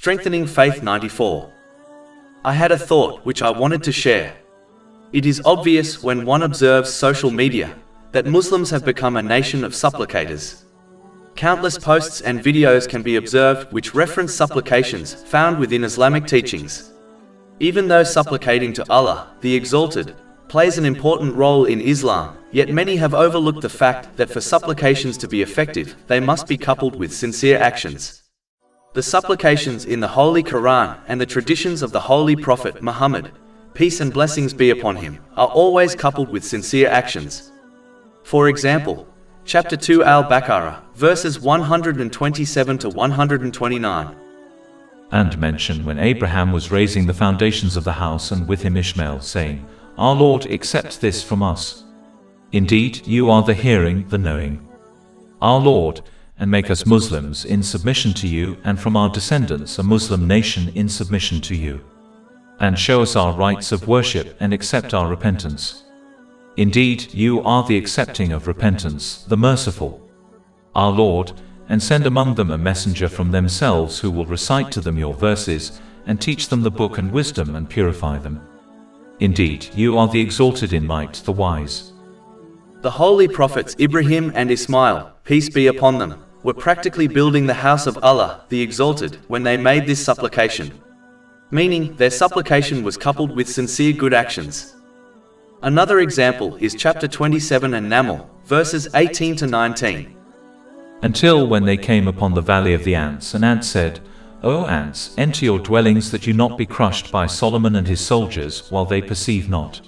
Strengthening Faith 94. I had a thought which I wanted to share. It is obvious when one observes social media that Muslims have become a nation of supplicators. Countless posts and videos can be observed which reference supplications found within Islamic teachings. Even though supplicating to Allah, the Exalted, plays an important role in Islam, yet many have overlooked the fact that for supplications to be effective, they must be coupled with sincere actions. The supplications in the Holy Quran and the traditions of the Holy Prophet Muhammad, peace and blessings be upon him, are always coupled with sincere actions. For example, chapter 2 Al-Baqarah, verses 127 to 129. And mention when Abraham was raising the foundations of the house and with him Ishmael, saying, Our Lord, accept this from us. Indeed, you are the hearing, the knowing. Our Lord, and make us Muslims in submission to you, and from our descendants a Muslim nation in submission to you. And show us our rights of worship and accept our repentance. Indeed, you are the accepting of repentance, the merciful. Our Lord, and send among them a messenger from themselves who will recite to them your verses, and teach them the book and wisdom and purify them. Indeed, you are the exalted in might, the wise. The holy prophets Ibrahim and Ismail, peace be upon them, were practically building the house of Allah, the Exalted, when they made this supplication. Meaning, their supplication was coupled with sincere good actions. Another example is chapter 27 and Naml, verses 18 to 19. Until when they came upon the valley of the ants, and ants said, O ants, enter your dwellings that you not be crushed by Solomon and his soldiers, while they perceive not.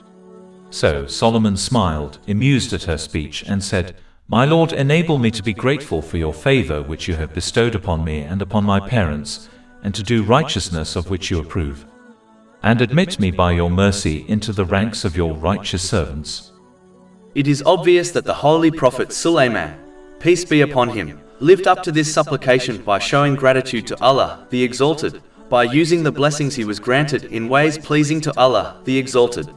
So Solomon smiled, amused at her speech, and said, My Lord, enable me to be grateful for your favor which you have bestowed upon me and upon my parents, and to do righteousness of which you approve. And admit me by your mercy into the ranks of your righteous servants. It is obvious that the Holy Prophet Sulaiman, peace be upon him, lived up to this supplication by showing gratitude to Allah, the Exalted, by using the blessings he was granted in ways pleasing to Allah, the Exalted.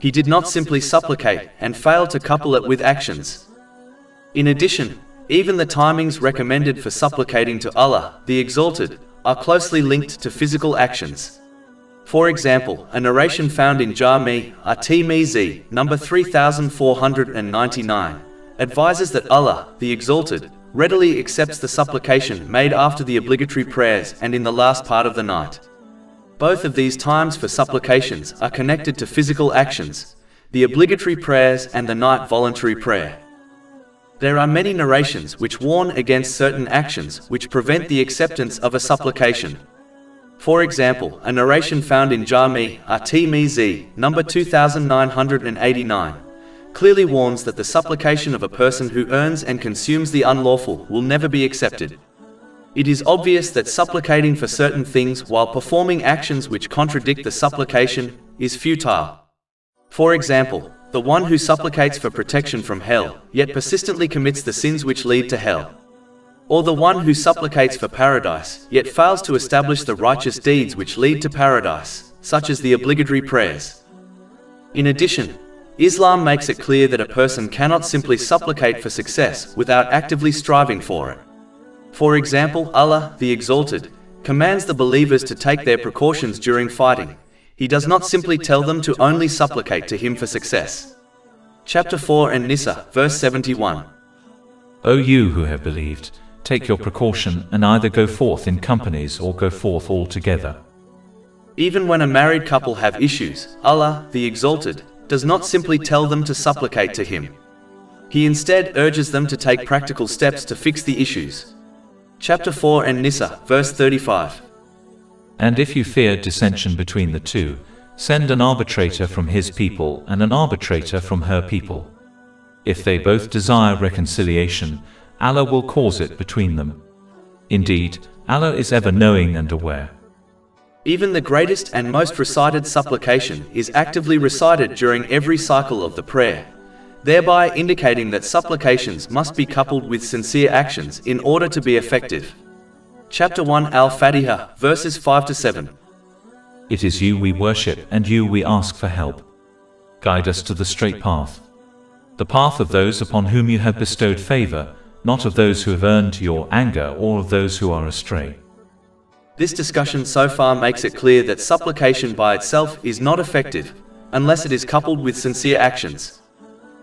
He did not simply supplicate and fail to couple it with actions. In addition, even the timings recommended for supplicating to Allah, the Exalted, are closely linked to physical actions. For example, a narration found in Jami' at-Tirmidhi, number 3499, advises that Allah, the Exalted, readily accepts the supplication made after the obligatory prayers and in the last part of the night. Both of these times for supplications are connected to physical actions, the obligatory prayers and the night voluntary prayer. There are many narrations which warn against certain actions which prevent the acceptance of a supplication. For example, a narration found in Jami' at-Tirmidhi, number 2989, clearly warns that the supplication of a person who earns and consumes the unlawful will never be accepted. It is obvious that supplicating for certain things while performing actions which contradict the supplication is futile. For example, the one who supplicates for protection from hell, yet persistently commits the sins which lead to hell. Or the one who supplicates for paradise, yet fails to establish the righteous deeds which lead to paradise, such as the obligatory prayers. In addition, Islam makes it clear that a person cannot simply supplicate for success without actively striving for it. For example, Allah, the Exalted, commands the believers to take their precautions during fighting. He does not simply tell them to only supplicate to him for success. Chapter 4 An-Nisa, verse 71. O you who have believed, take your precaution and either go forth in companies or go forth altogether. Even when a married couple have issues, Allah, the Exalted, does not simply tell them to supplicate to him. He instead urges them to take practical steps to fix the issues. Chapter 4 An-Nisa, verse 35. And if you fear dissension between the two, send an arbitrator from his people and an arbitrator from her people. If they both desire reconciliation, Allah will cause it between them. Indeed, Allah is ever knowing and aware. Even the greatest and most recited supplication is actively recited during every cycle of the prayer, thereby indicating that supplications must be coupled with sincere actions in order to be effective. Chapter 1 Al-Fatiha, verses 5 to 7. It is you we worship and you we ask for help. Guide us to the straight path. The path of those upon whom you have bestowed favor, not of those who have earned your anger or of those who are astray. This discussion so far makes it clear that supplication by itself is not effective, unless it is coupled with sincere actions.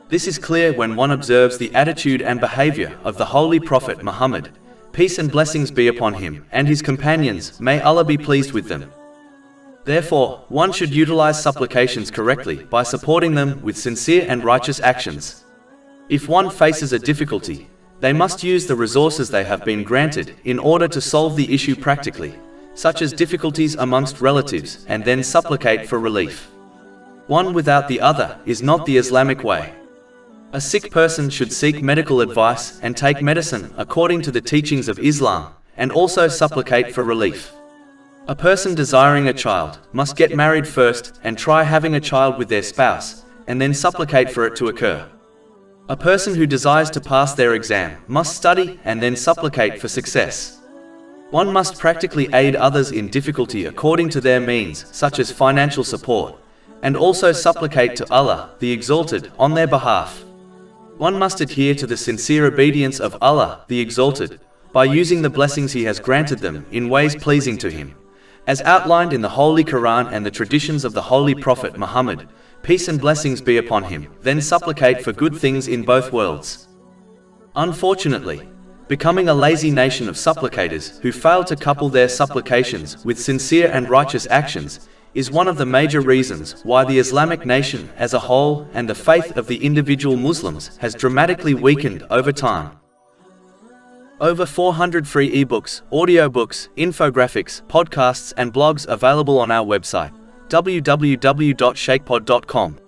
This is clear when one observes the attitude and behavior of the Holy Prophet Muhammad, peace and blessings be upon him, and his companions, may Allah be pleased with them. Therefore, one should utilize supplications correctly by supporting them with sincere and righteous actions. If one faces a difficulty, they must use the resources they have been granted in order to solve the issue practically, such as difficulties amongst relatives, and then supplicate for relief. One without the other is not the Islamic way. A sick person should seek medical advice and take medicine according to the teachings of Islam, and also supplicate for relief. A person desiring a child must get married first and try having a child with their spouse, and then supplicate for it to occur. A person who desires to pass their exam must study and then supplicate for success. One must practically aid others in difficulty according to their means, such as financial support, and also supplicate to Allah, the Exalted, on their behalf. One must adhere to the sincere obedience of Allah, the Exalted, by using the blessings He has granted them in ways pleasing to Him, as outlined in the Holy Quran and the traditions of the Holy Prophet Muhammad, peace and blessings be upon him, then supplicate for good things in both worlds. Unfortunately, becoming a lazy nation of supplicators who fail to couple their supplications with sincere and righteous actions is one of the major reasons why the Islamic nation as a whole and the faith of the individual Muslims has dramatically weakened over time. Over 400 free ebooks, audiobooks, infographics, podcasts and blogs available on our website, www.shakepod.com.